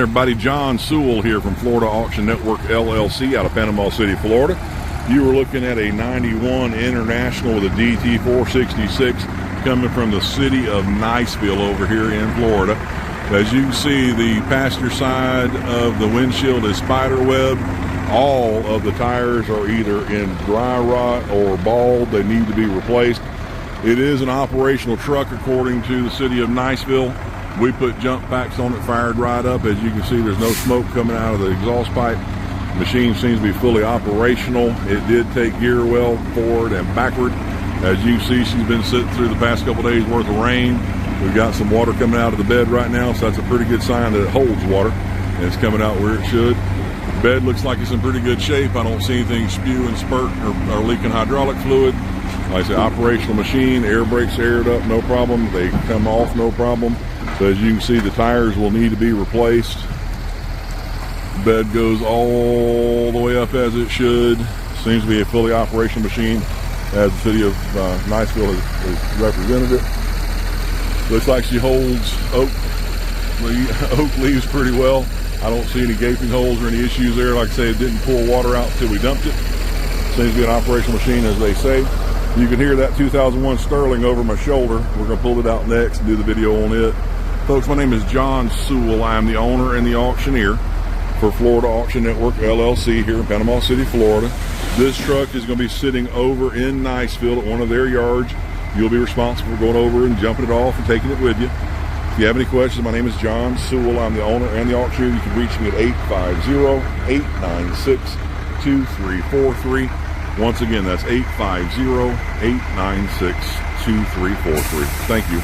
Everybody, John Sewell here from Florida Auction Network LLC out of Panama City, Florida. You were looking at a 91 International with a DT 466 coming from the City of Niceville over here in Florida. As you can see, the passenger side of the windshield is spiderweb. All of the tires are either in dry rot or bald. They need to be replaced. It is an operational truck according to the City of Niceville. We put jump packs on it, fired right up. As you can see, there's no smoke coming out of the exhaust pipe. The machine seems to be fully operational. It did take gear well forward and backward. As you can see, she's been sitting through the past couple days worth of rain. We've got some water coming out of the bed right now, so that's a pretty good sign that it holds water and it's coming out where it should. The bed looks like it's in pretty good shape. I don't see anything spewing, spurting, or leaking hydraulic fluid. Like I said, operational machine, air brakes aired up, no problem. They come off, no problem. So as you can see, the tires will need to be replaced. The bed goes all the way up as it should. Seems to be a fully operational machine as the City of Niceville has represented it. Looks like she holds oak leaves pretty well. I don't see any gaping holes or any issues there. Like I say, it didn't pull water out until we dumped it. Seems to be an operational machine, as they say. You can hear that 2001 Sterling over my shoulder. We're going to pull it out next and do the video on it. Folks, my name is John Sewell. I am the owner and the auctioneer for Florida Auction Network LLC here in Panama City, Florida. This truck is going to be sitting over in Niceville at one of their yards. You'll be responsible for going over and jumping it off and taking it with you. If you have any questions, my name is John Sewell. I'm the owner and the auctioneer. You can reach me at 850-896-2343. Once again, that's 850-896-2343. Thank you.